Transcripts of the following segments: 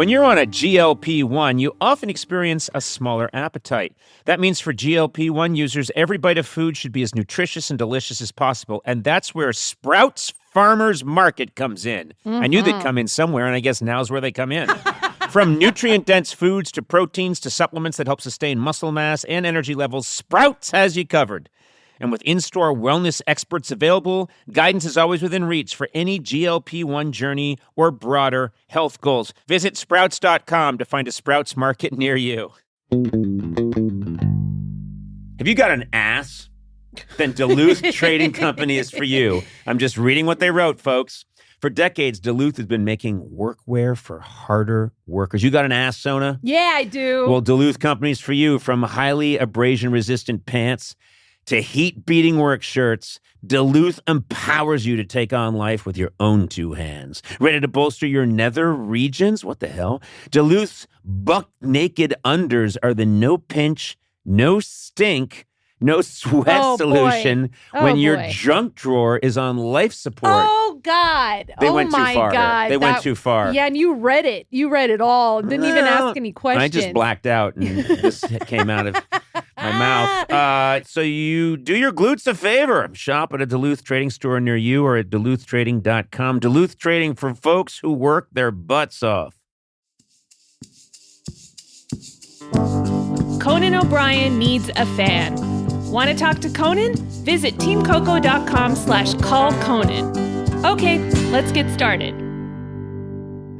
When you're on a GLP-1, you often experience a smaller appetite. That means for GLP-1 users, every bite of food should be as nutritious and delicious as possible, and that's where Sprouts Farmers Market comes in. I knew they'd come in somewhere, and I guess now's where they come in. From nutrient-dense foods to proteins to supplements that help sustain muscle mass and energy levels, Sprouts has you covered. And with in-store wellness experts available, guidance is always within reach for any GLP-1 journey or broader health goals. Visit Sprouts.com to find a Sprouts Market near you. Have you got an ass? Then Duluth Trading Company is for you. I'm just reading what they wrote, folks. For decades, Duluth has been making workwear for harder workers. You got an ass, Sona? Yeah, I do. Well, Duluth Company's for you. From highly abrasion-resistant pants to heat-beating work shirts, Duluth empowers you to take on life with your own two hands. Ready to bolster your nether regions? What the hell? Duluth's buck-naked unders are the no-pinch, no-stink, no sweat solution when your junk drawer is on life support. Oh, God. They went too far. God. They went too far. Yeah, and you read it. You read it all. Didn't even ask any questions. I just blacked out, and this came out of my mouth. So you do your glutes a favor. Shop at a Duluth Trading store near you or at duluthtrading.com. Duluth Trading for folks who work their butts off. Conan O'Brien needs a fan. Want to talk to Conan? Visit teamcoco.com/callconan. Okay, let's get started.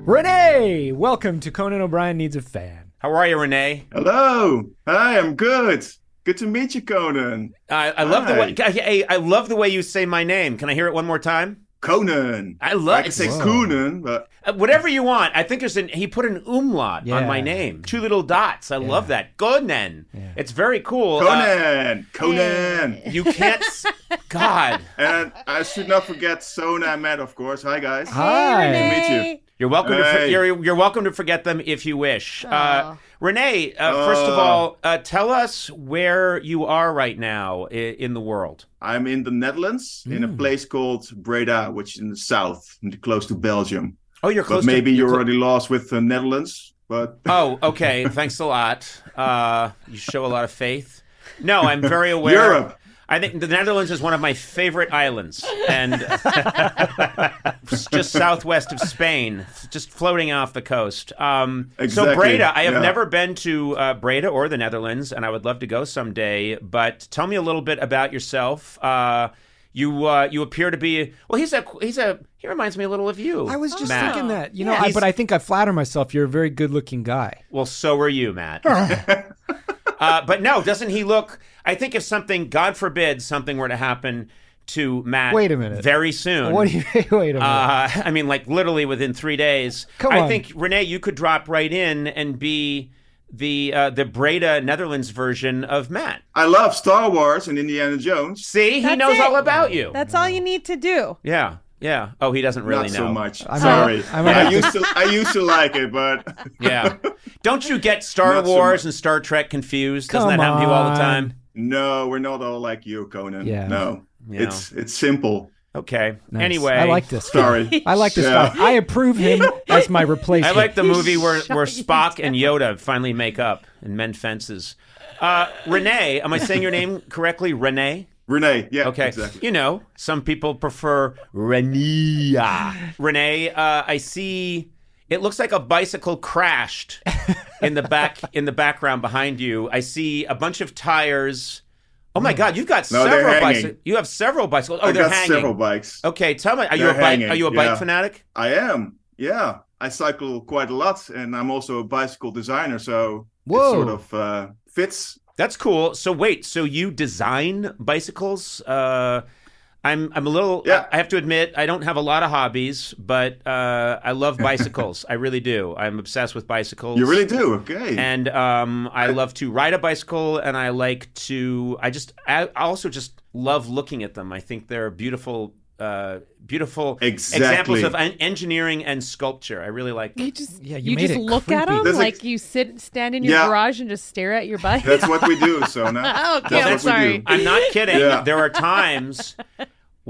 Rene, welcome to Conan O'Brien Needs a Fan. How are you, Rene? Hello. Hi, I'm good. Good to meet you, Conan. I love the way. Hey, I love the way you say my name. Can I hear it one more time? Conan. I can say Conan, but whatever you want. I think he put an umlaut on my name. 2 little dots. I love that. Conan. Yeah. It's very cool. Conan. You can't. God. And I should not forget Sona and Matt, of course. Hi, guys. Hi. Good to meet you. You're welcome. You're welcome to forget them if you wish. Rene, first of all, tell us where you are right now in the world. I'm in the Netherlands, in a place called Breda, which is in the south, close to Belgium. Oh, you're close. But maybe you're already lost with the Netherlands. But oh, okay. Thanks a lot. You show a lot of faith. No, I'm very aware. Europe. I think the Netherlands is one of my favorite islands, and just southwest of Spain, just floating off the coast. Exactly. So Breda, I have never been to Breda or the Netherlands, and I would love to go someday. But tell me a little bit about yourself. You appear to be he reminds me a little of you. I was just Matt. thinking that, but I think I flatter myself. You're a very good-looking guy. Well, so are you, Matt. But no, doesn't he look? I think if something, God forbid, something were to happen to Matt. Wait a minute. Very soon. What do you? Wait a minute. I mean, like literally within 3 days. Come on. I think Rene, you could drop right in and be the Breda Netherlands version of Matt. I love Star Wars and Indiana Jones. See, he knows all about you. That's all you need to do. Yeah. Yeah. Oh, he doesn't really Not know. so much. Sorry. I used to like it, but yeah. Don't you get Star Wars and Star Trek confused? Doesn't that happen to you all the time? No, we're not all like you, Conan. Yeah. No. It's simple. Okay. Nice. Anyway, I like this. Sorry. I like this guy. I approve him as my replacement. I like the movie where Spock and Yoda finally make up and mend fences. Rene, am I saying your name correctly? Rene? Rene, yeah, okay. Exactly. Some people prefer Rene. Rene, I see. It looks like a bicycle crashed in the background behind you. I see a bunch of tires. Oh my God, you've got several bicycles. You have several bicycles. Oh, they're hanging. Several bikes. Okay, tell me, are you a bike fanatic? I am. Yeah, I cycle quite a lot, and I'm also a bicycle designer, so it sort of fits. That's cool. So wait, so you design bicycles? I'm a little. Yeah. I have to admit, I don't have a lot of hobbies, but I love bicycles. I really do. I'm obsessed with bicycles. You really do. Okay. And I love to ride a bicycle, and I like to. I also just love looking at them. I think they're beautiful. Beautiful examples of engineering and sculpture. I really like. You just made it look creepy. at them There's like you stand in your garage and just stare at your bike. That's what we do, Sona. Okay, I'm sorry. I'm not kidding. Yeah. There are times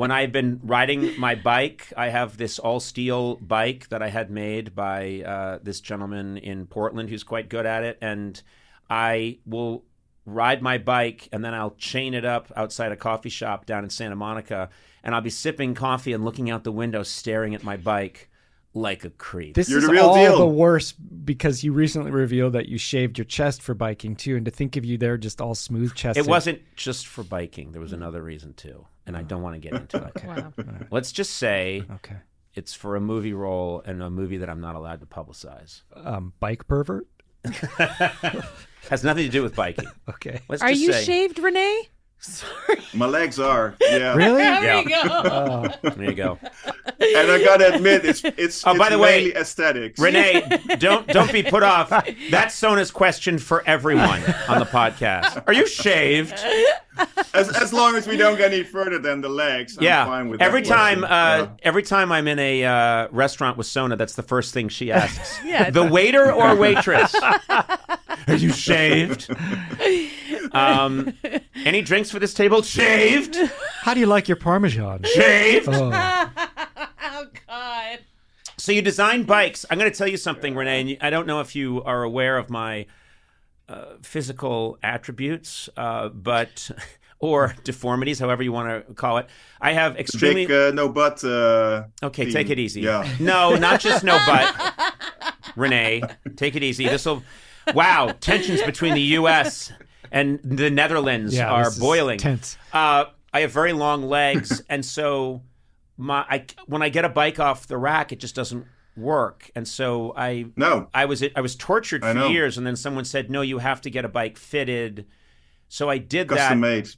when I've been riding my bike, I have this all-steel bike that I had made by this gentleman in Portland who's quite good at it. And I will ride my bike, and then I'll chain it up outside a coffee shop down in Santa Monica, and I'll be sipping coffee and looking out the window, staring at my bike like a creep. This You're is the real all deal. the worse because you recently revealed that you shaved your chest for biking too, and to think of you there just all smooth chested. It wasn't just for biking. There was another reason too, and I don't want to get into it. Wow. Let's just say Okay. it's for a movie role and a movie that I'm not allowed to publicize. Bike pervert? Has nothing to do with biking. Okay. Let's Are just you say, shaved, Renee? My legs are. Yeah. Really? Yeah. Oh. There you go. And I gotta admit, it's by the way, mainly aesthetics. Renee, don't be put off. That's Sona's question for everyone on the podcast. Are you shaved? As long as we don't get any further than the legs, I'm fine with every that time, question. every time I'm in a restaurant with Sona, that's the first thing she asks. Yeah. The waiter or waitress? Are you shaved? Any drinks for this table? Shaved? How do you like your Parmesan? Shaved? Oh. Oh, God. So you design bikes. I'm going to tell you something, Renee. And I don't know if you are aware of my physical attributes, but or deformities, however you want to call it. I have extremely big no butt. Okay, theme. take it easy. Yeah. No, not just no butt. Renee, take it easy. Wow, tensions between the U.S. and the Netherlands are this is boiling. tense. I have very long legs, and so when I get a bike off the rack, it just doesn't work. And so I was tortured for years, and then someone said, "No, you have to get a bike fitted." So I did custom made,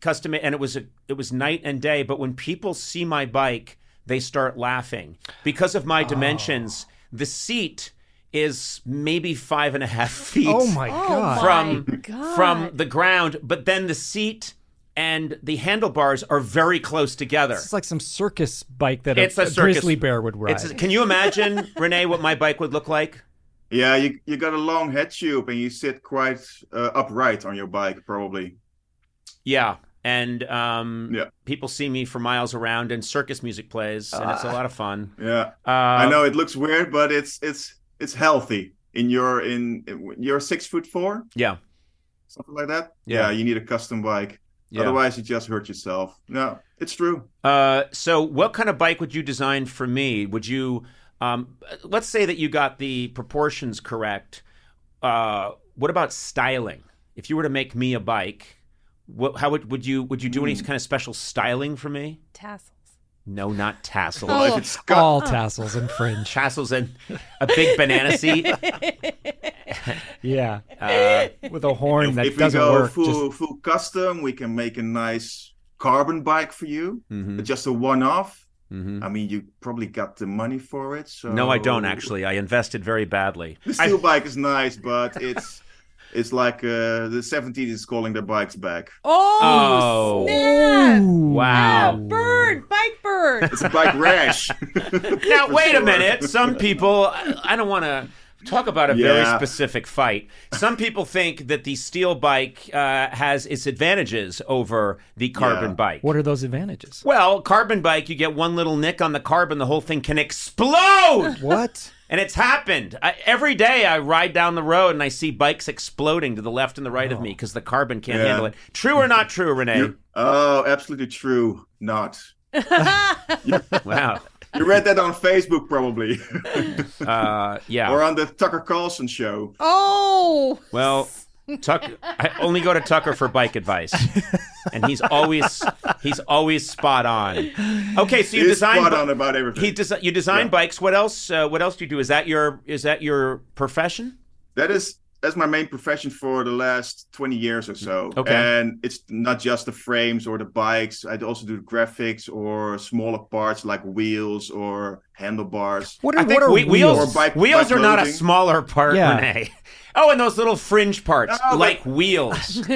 and it was night and day. But when people see my bike, they start laughing because of my dimensions. The seat is maybe 5.5 feet. Oh my God. From the ground, but then the seat and the handlebars are very close together. It's like some circus bike that It's a a circus. grizzly bear would ride. Can you imagine, Renee, what my bike would look like? Yeah, you got a long head tube and you sit quite upright on your bike, probably. Yeah, and people see me for miles around, and circus music plays, and it's a lot of fun. Yeah, I know it looks weird, but it's healthy. You're 6'4". Yeah, something like that. Yeah, you need a custom bike. Yeah. Otherwise, you just hurt yourself. No, it's true. So what kind of bike would you design for me? Would you, let's say that you got the proportions correct. What about styling? If you were to make me a bike, how would you do any kind of special styling for me? Tassels. No, not tassels. Well, if it's all tassels and fringe. Tassels and a big banana seat. Yeah, with a horn that if doesn't we go work. Full custom, we can make a nice carbon bike for you, but just a one-off. I mean, you probably got the money for it. So no, I don't actually. I invested very badly. The steel bike is nice, but it's like the 70s is calling their bikes back. Oh, snap! Wow. Bike bird. It's a bike rash. Now, wait a minute. Some people, I don't want to talk about a very specific fight. Some people think that the steel bike has its advantages over the carbon bike. What are those advantages? Well, carbon bike, you get one little nick on the carbon, the whole thing can explode. What? And it's happened. Every day I ride down the road and I see bikes exploding to the left and the right of me because the carbon can't handle it. True or not true, Rene? Absolutely true. Not. Wow. You read that on Facebook, probably. Yeah. Or on the Tucker Carlson show. Oh. Well, I only go to Tucker for bike advice, and he's always spot on. Okay, so you design spot on about everything. You design bikes. What else? What else do you do? Is that your profession? That's my main profession for the last 20 years or so. Okay. And it's not just the frames or the bikes. I also do the graphics or smaller parts like wheels or handlebars. What are wheels? Wheels are not a smaller part, Yeah. Rene. Oh, and those little fringe parts, like wheels.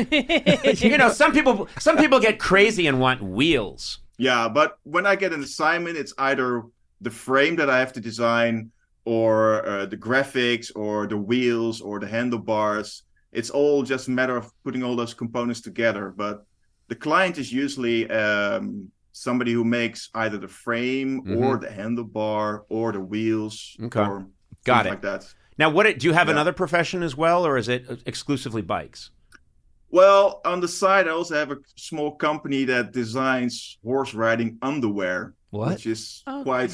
Some people get crazy and want wheels. Yeah, but when I get an assignment, it's either the frame that I have to design or the graphics or the wheels or the handlebars. It's all just a matter of putting all those components together. But the client is usually somebody who makes either the frame or the handlebar or the wheels or Got things it. like that. Now, do you have another profession as well, or is it exclusively bikes? Well, on the side, I also have a small company that designs horse riding underwear, which is quite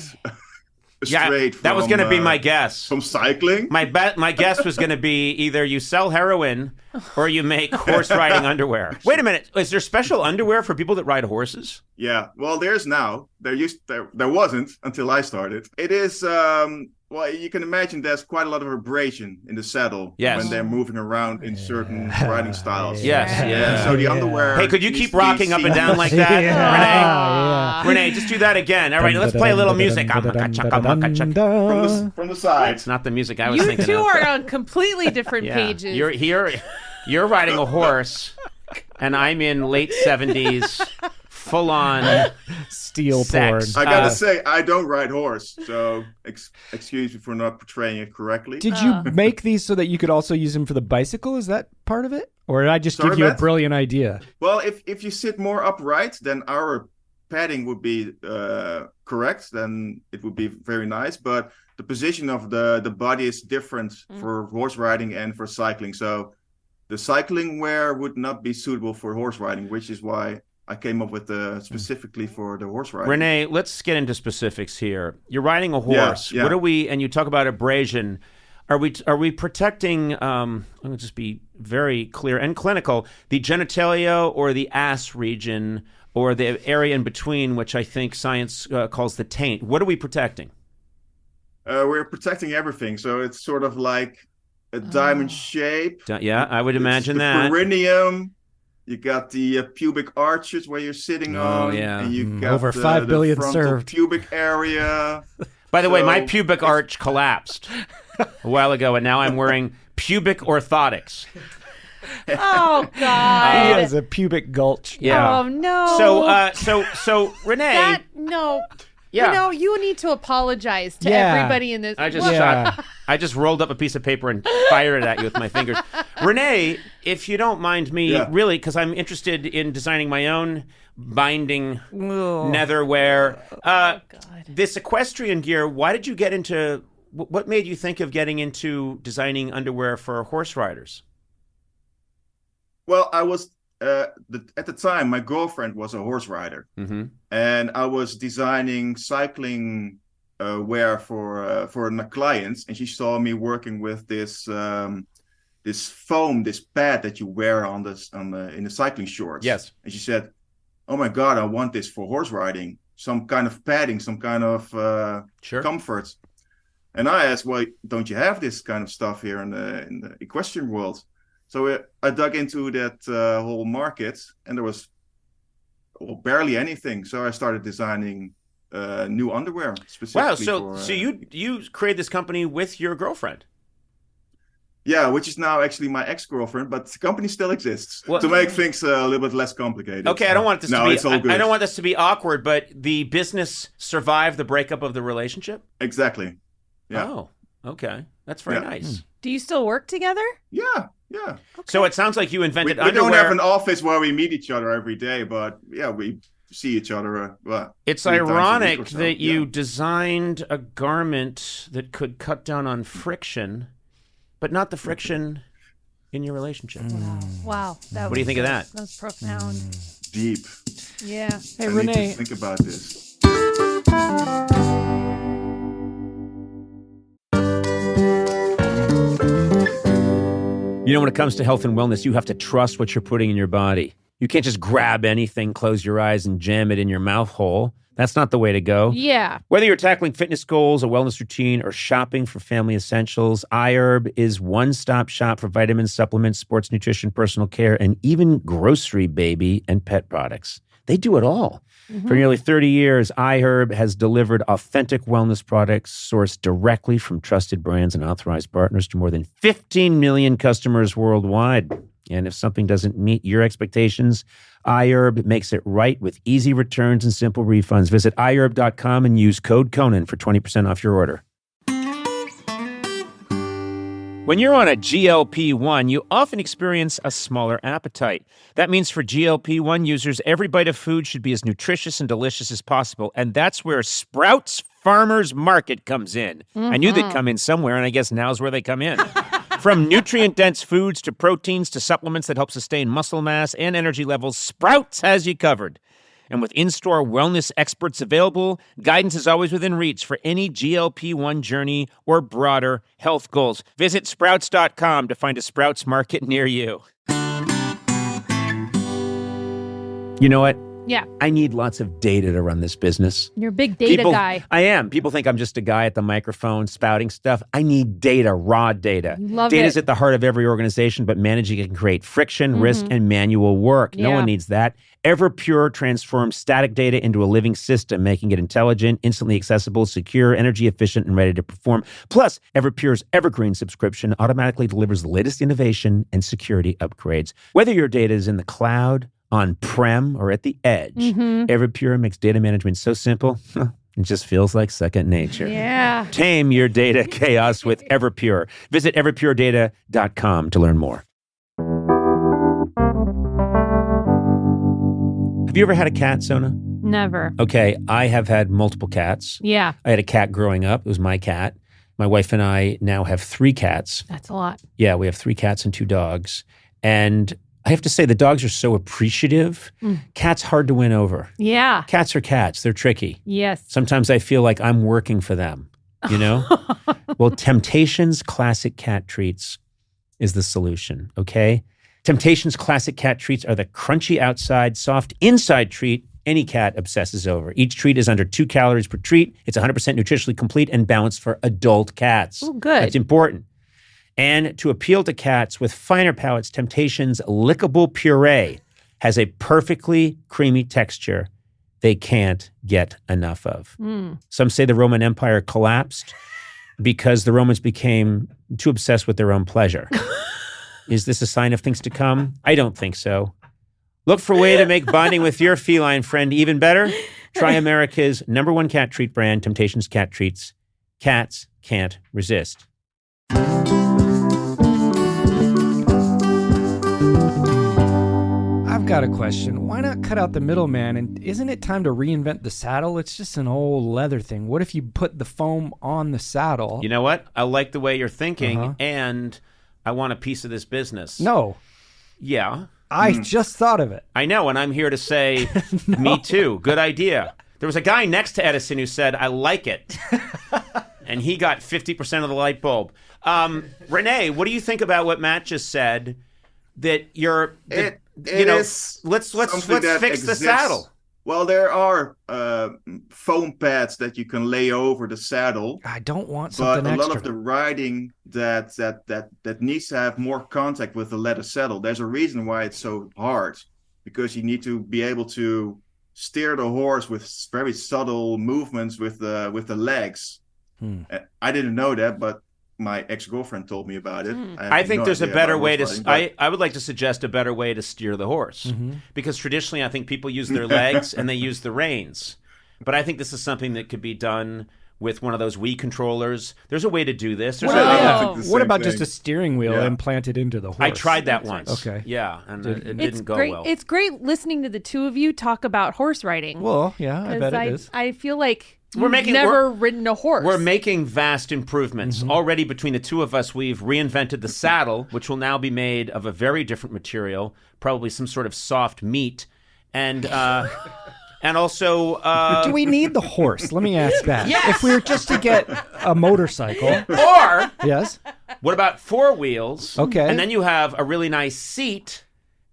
straight from, that was going to be my guess. From cycling. My guess was going to be either you sell heroin or you make horse riding underwear. Wait a minute. Is there special underwear for people that ride horses? Yeah. Well, there's now. There wasn't until I started. It is... well, you can imagine there's quite a lot of vibration in the saddle when they're moving around in certain riding styles. Yes. And so the underwear... Hey, could you keep rocking up and down like that, Rene? Renee, just do that again. All right, let's play a little music. From the side. It's not the music I was thinking of. You two are on completely different pages. You're riding a horse, and I'm in late 70s, full-on steel sex. porn. I gotta say, I don't ride horse, so excuse me for not portraying it correctly. Did you make these so that you could also use them for the bicycle? Is that part of it? Or did I just give you a brilliant idea? Well, if you sit more upright, then our padding would be correct, then it would be very nice. But the position of the body is different for horse riding and for cycling. So the cycling wear would not be suitable for horse riding, which is why I came up with specifically for the horse riding. Renee, let's get into specifics here. You're riding a horse. Yeah. What are we? And you talk about abrasion. Are we protecting? Let me just be very clear and clinical. The genitalia or the ass region or the area in between, which I think science calls the taint. What are we protecting? We're protecting everything. So it's sort of like a diamond shape. Yeah, I would imagine the that. Perineum. You got the pubic arches where you're sitting on. Yeah. And you got over 5 billion the served. pubic area. By the way, my pubic arch collapsed a while ago, and now I'm wearing pubic orthotics. Oh He God! has a pubic gulch. Yeah. Oh no! So Renee. No. Yeah. You need to apologize to Yeah. everybody in this. I just rolled up a piece of paper and fired it at you with my fingers. Renee, if you don't mind me, really, because I'm interested in designing my own binding netherwear. This equestrian gear, why did you get into, what made you think of getting into designing underwear for horse riders? Well, I was, at the time, my girlfriend was a horse rider. Mm-hmm. And I was designing cycling wear for clients, and she saw me working with this this foam, this pad that you wear in the cycling shorts. Yes. And she said, "Oh my God, I want this for horse riding. Some kind of padding, some kind of comfort." And I asked, "Well, don't you have this kind of stuff here in the equestrian world?" So I dug into that whole market, and there was barely anything. So I started designing new underwear specifically. Wow! So you created this company with your girlfriend? Yeah, which is now actually my ex-girlfriend, but the company still exists to make things a little bit less complicated. Okay, I don't want this to be. It's all good. I don't want this to be awkward, but the business survived the breakup of the relationship. Exactly. Yeah. Oh, okay, that's very nice. Do you still work together? Yeah. Okay. So it sounds like you invented we underwear. don't have an office where we meet each other every day, but yeah, we see each other. It's 3 times a ironic week or so. that you designed a garment that could cut down on friction, but not the friction in your relationship. Wow. What do you think of that? That was profound. Deep. Yeah. Hey, I Renee. need to think about this. You know, when it comes to health and wellness, you have to trust what you're putting in your body. You can't just grab anything, close your eyes, and jam it in your mouth hole. That's not the way to go. Yeah. Whether you're tackling fitness goals, a wellness routine, or shopping for family essentials, iHerb is one-stop shop for vitamins, supplements, sports nutrition, personal care, and even grocery, baby, and pet products. They do it all. For nearly 30 years, iHerb has delivered authentic wellness products sourced directly from trusted brands and authorized partners to more than 15 million customers worldwide. And if something doesn't meet your expectations, iHerb makes it right with easy returns and simple refunds. Visit iHerb.com and use code Conan for 20% off your order. When you're on a GLP-1, you often experience a smaller appetite. That means for GLP-1 users, every bite of food should be as nutritious and delicious as possible. And that's where Sprouts Farmers Market comes in. I knew they'd come in somewhere, and I guess now's where they come in. From nutrient-dense foods to proteins to supplements that help sustain muscle mass and energy levels, Sprouts has you covered. And with in-store wellness experts available, guidance is always within reach for any GLP-1 journey or broader health goals. Visit Sprouts.com to find a Sprouts Market near you. You know what? Yeah. I need lots of data to run this business. You're a big data guy. I am. People think I'm just a guy at the microphone spouting stuff. I need data, raw data. Data's at the heart of every organization, but managing it can create friction, risk, and manual work. No one needs that. Everpure transforms static data into a living system, making it intelligent, instantly accessible, secure, energy efficient, and ready to perform. Plus, Everpure's Evergreen subscription automatically delivers the latest innovation and security upgrades. Whether your data is in the cloud, on-prem, or at the edge, Everpure makes data management so simple, it just feels like second nature. Yeah. Tame your data chaos with Everpure. Visit everpuredata.com to learn more. Have you ever had a cat, Sona? Never. Okay, I have had multiple cats. Yeah. I had a cat growing up. It was my cat. My wife and I now have 3 cats. That's a lot. Yeah, we have 3 cats and 2 dogs. And I have to say, the dogs are so appreciative. Cats hard to win over. Yeah. Cats are cats. They're tricky. Yes. Sometimes I feel like I'm working for them, you know? Well, Temptations Classic Cat Treats is the solution, okay? Temptations Classic Cat Treats are the crunchy outside, soft inside treat any cat obsesses over. Each treat is under 2 calories per treat. It's 100% nutritionally complete and balanced for adult cats. Oh, good. That's important. And to appeal to cats with finer palates, Temptations Lickable Puree has a perfectly creamy texture they can't get enough of. Some say the Roman Empire collapsed because the Romans became too obsessed with their own pleasure. Is this a sign of things to come? I don't think so. Look for a way to make bonding with your feline friend even better. Try America's #1 cat treat brand, Temptations Cat Treats. Cats can't resist. I've got a question. Why not cut out the middleman? And isn't it time to reinvent the saddle? It's just an old leather thing. What if you put the foam on the saddle? You know what? I like the way you're thinking, and I want a piece of this business. No. Yeah. I just thought of it. I know, and I'm here to say, me too. Good idea. There was a guy next to Edison who said, I like it. And he got 50% of the light bulb. Rene, what do you think about what Matt just said? That you're, let's fix the saddle. Well, there are foam pads that you can lay over the saddle. I don't want something extra. But a lot of the riding that needs to have more contact with the leather saddle. There's a reason why it's so hard, because you need to be able to steer the horse with very subtle movements with the legs. I didn't know that, but my ex-girlfriend told me about it. I think there's a better way to... I would like to suggest a better way to steer the horse. Because traditionally, I think people use their legs and they use the reins. But I think this is something that could be done with one of those Wii controllers. There's a way to do this. What about just a steering wheel implanted into the horse? I tried that once. Okay. Yeah, and it didn't go well. It's great listening to the two of you talk about horse riding. Well, yeah, I bet it is. I feel like... We've never ridden a horse. We're making vast improvements. Already between the two of us, we've reinvented the saddle, which will now be made of a very different material, probably some sort of soft meat. And also... Do we need the horse? Let me ask that. Yes! If we were just to get a motorcycle... Or... Yes? What about 4 wheels? Okay. And then you have a really nice seat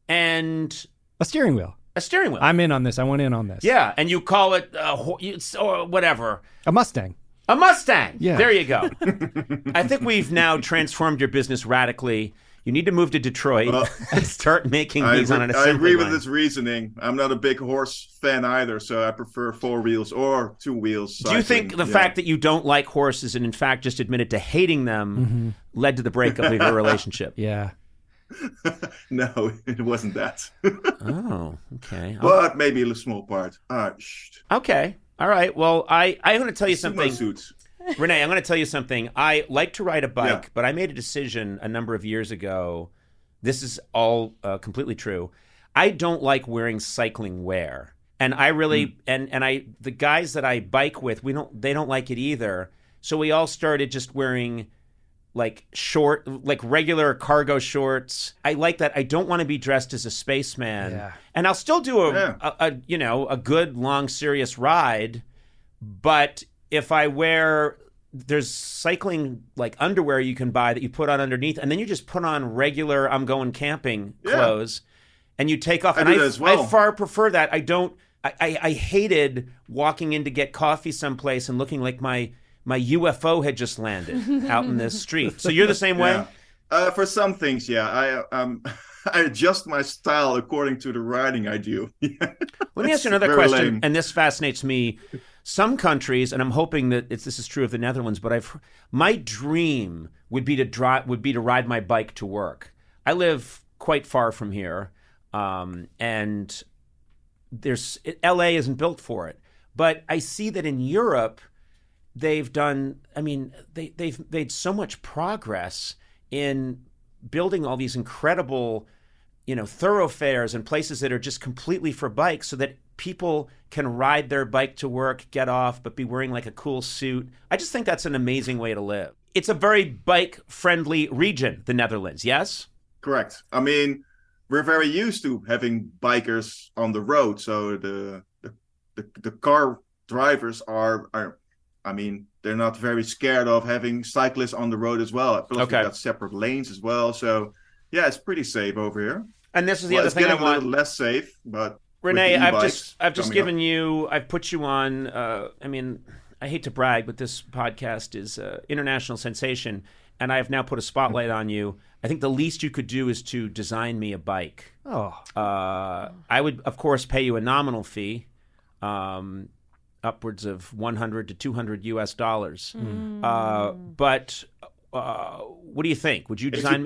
and... A steering wheel. A steering wheel. I'm in on this. I want in on this. Yeah, and you call it or whatever. A Mustang. A Mustang. Yeah. There you go. I think we've now transformed your business radically. You need to move to Detroit and start making these on an assembly I agree with line. this reasoning. I'm not a big horse fan either, so I prefer 4 wheels or 2 wheels. Do you think the fact that you don't like horses and in fact just admitted to hating them led to the breakup of your relationship? Yeah. No, it wasn't that. Oh, okay. But maybe a small part. Okay. All right. Well, I'm going to tell you something. Suits. Rene, I'm going to tell you something. I like to ride a bike, but I made a decision a number of years ago. This is all completely true. I don't like wearing cycling wear. And I really the guys that I bike with, they don't like it either. So we all started just wearing like regular cargo shorts. I like that. I don't want to be dressed as a spaceman. Yeah. And I'll still do a good long serious ride, but if I there's cycling like underwear you can buy that you put on underneath, and then you just put on regular I'm going camping clothes and you take off. I far prefer that. I hated walking in to get coffee someplace and looking like my UFO had just landed out in the street. So you're the same way? For some things, I adjust my style according to the riding I do. Let me ask you another question, lame. And this fascinates me. Some countries, and I'm hoping that this is true of the Netherlands, but my dream would be to ride my bike to work. I live quite far from here, and LA isn't built for it. But I see that in Europe, they've made so much progress in building all these incredible, thoroughfares and places that are just completely for bikes so that people can ride their bike to work, get off, but be wearing like a cool suit. I just think that's an amazing way to live. It's a very bike-friendly region, the Netherlands, yes? Correct. I mean, we're very used to having bikers on the road, so the car drivers are they're not very scared of having cyclists on the road as well. Plus, we've got separate lanes as well, so yeah, it's pretty safe over here. And this is the other thing I want. It's getting a little less safe, but Rene, I've put you on. I hate to brag, but this podcast is international sensation, and I have now put a spotlight on you. I think the least you could do is to design me a bike. I would, of course, pay you a nominal fee, upwards of $100 to $200 US. But what do you think? Would you design?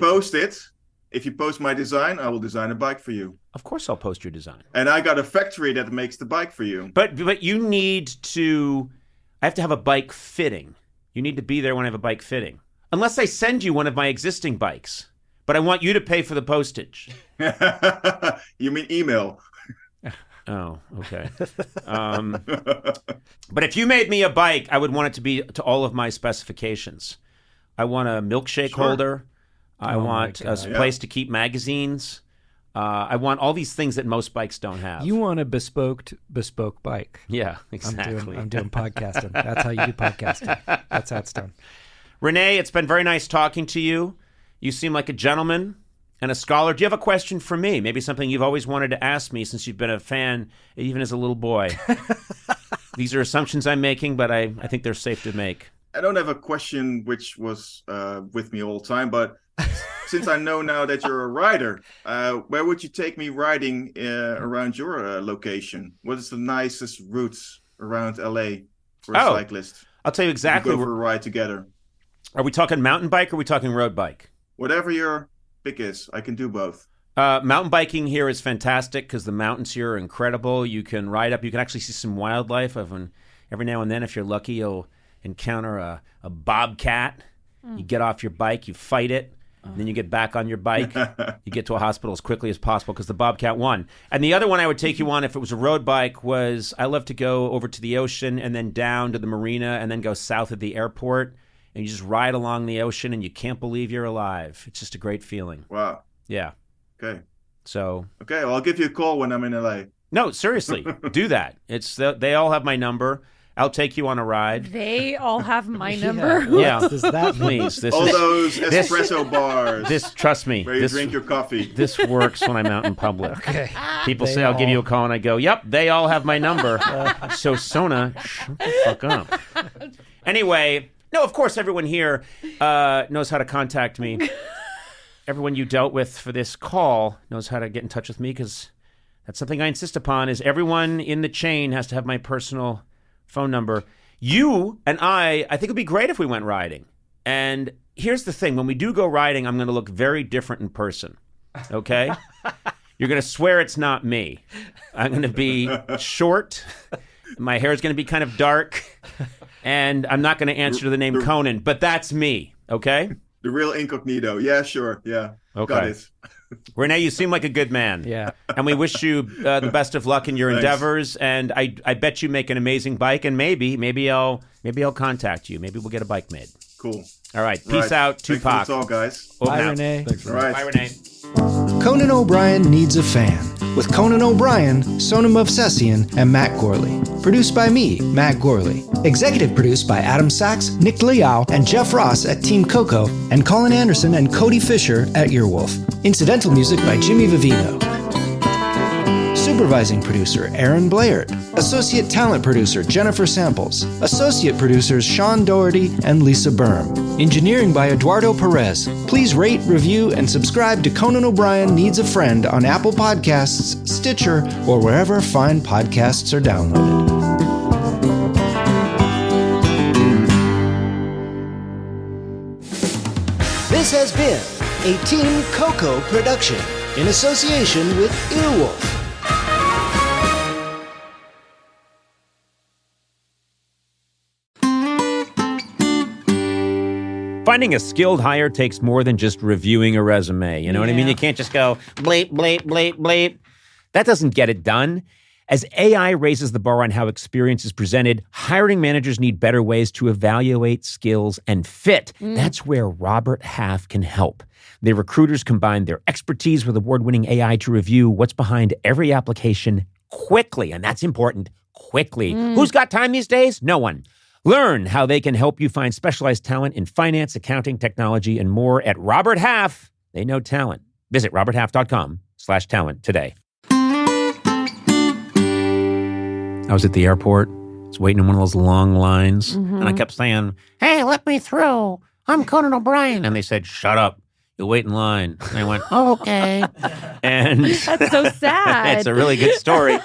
If you post my design, I will design a bike for you. Of course, I'll post your design. And I got a factory that makes the bike for you. But you need to. I have to have a bike fitting. You need to be there when I have a bike fitting. Unless I send you one of my existing bikes. But I want you to pay for the postage. You mean email? Oh, okay. But if you made me a bike, I would want it to be to all of my specifications. I want a milkshake holder. I want a place to keep magazines. I want all these things that most bikes don't have. You want a bespoke bike. Yeah, exactly. I'm doing podcasting. That's how you do podcasting. That's how it's done. Rene, it's been very nice talking to you. You seem like a gentleman and a scholar. Do you have a question for me? Maybe something you've always wanted to ask me since you've been a fan, even as a little boy. These are assumptions I'm making, but I think they're safe to make. I don't have a question which was with me all the time, but since I know now that you're a rider, where would you take me riding around your location? What is the nicest routes around LA for a cyclist? I'll tell you exactly. We go for a ride together. Are we talking mountain bike or are we talking road bike? Whatever your pick is, I can do both. Mountain biking here is fantastic because the mountains here are incredible. You can ride up. You can actually see some wildlife. Every now and then, if you're lucky, you'll encounter a bobcat. You get off your bike, you fight it. And then you get back on your bike. You get to a hospital as quickly as possible because the bobcat won. And the other one I would take you on if it was a road bike was I love to go over to the ocean and then down to the marina and then go south of the airport. And you just ride along the ocean and you can't believe you're alive. It's just a great feeling. Wow. Yeah. Okay. So. Okay, well, I'll give you a call when I'm in LA. No, seriously. Do that. They all have my number. I'll take you on a ride. They all have my number. Yeah. Does that please? Those espresso bars. Trust me. Where you drink your coffee. This works when I'm out in public. Okay. People say I'll give you a call, and I go, "Yep, they all have my number." So Sona, shut the fuck up. Anyway, no, of course, everyone here knows how to contact me. Everyone you dealt with for this call knows how to get in touch with me because that's something I insist upon. Is everyone in the chain has to have my personal phone number. You and I think it'd be great if we went riding. And here's the thing. When we do go riding, I'm going to look very different in person. Okay? You're going to swear it's not me. I'm going to be short. My hair is going to be kind of dark. And I'm not going to answer to the name Conan, but that's me, okay? The real incognito. Yeah, sure. Yeah. Okay. Got it. Rene, you seem like a good man. Yeah. And we wish you the best of luck in your endeavors. And I bet you make an amazing bike. And maybe I'll contact you. Maybe we'll get a bike made. Cool. All right. Peace out, Tupac. Thanks for the talk, guys. Bye, Rene. All right. Bye, Rene. Conan O'Brien Needs a Fan, with Conan O'Brien, Sonam Movsesian, and Matt Gorley. Produced by me, Matt Gorley. Executive produced by Adam Sachs, Nick Liao, and Jeff Ross at Team Coco, and Colin Anderson and Cody Fisher at Earwolf. Incidental music by Jimmy Vivino. Supervising producer Aaron Blaird. Associate talent producer Jennifer Samples. Associate producers Sean Doherty and Lisa Berm. Engineering by Eduardo Perez. Please rate, review, and subscribe to Conan O'Brien Needs a Friend on Apple Podcasts, Stitcher, or wherever fine podcasts are downloaded. This has been a Team Coco production in association with Earwolf. Finding a skilled hire takes more than just reviewing a resume. You know what I mean? You can't just go bleep, bleep, bleep, bleep. That doesn't get it done. As AI raises the bar on how experience is presented, hiring managers need better ways to evaluate skills and fit. That's where Robert Half can help. Their recruiters combine their expertise with award-winning AI to review what's behind every application quickly. And that's important, quickly. Who's got time these days? No one. Learn how they can help you find specialized talent in finance, accounting, technology, and more at Robert Half. They know talent. Visit roberthalf.com/talent today. I was at the airport. I was waiting in one of those long lines. And I kept saying, "Hey, let me through. I'm Conan O'Brien." And they said, "Shut up. You'll wait in line." And I went, "Oh, okay." And That's so sad. it's a really good story.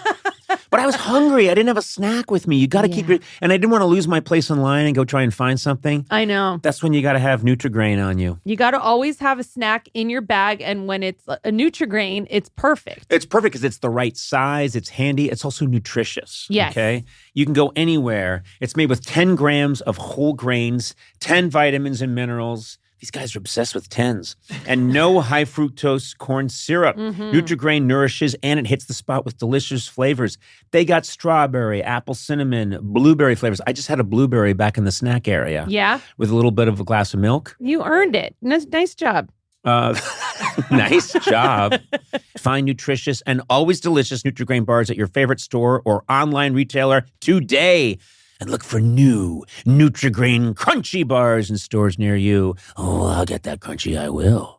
But I was hungry. I didn't have a snack with me. You got to keep it. And I didn't want to lose my place in line and go try and find something. I know. That's when you got to have Nutri-Grain on you. You got to always have a snack in your bag. And when it's a Nutri-Grain, it's perfect. It's perfect because it's the right size. It's handy. It's also nutritious. Yes. Okay. You can go anywhere. It's made with 10 grams of whole grains, 10 vitamins and minerals. These guys are obsessed with 10s. And no high fructose corn syrup. Nutri-Grain nourishes and it hits the spot with delicious flavors. They got strawberry, apple cinnamon, blueberry flavors. I just had a blueberry back in the snack area. Yeah. With a little bit of a glass of milk. You earned it. Nice job. Nice job. Find nutritious and always delicious Nutri-Grain bars at your favorite store or online retailer today. And look for new Nutri-Grain crunchy bars in stores near you. Oh, I'll get that crunchy, I will.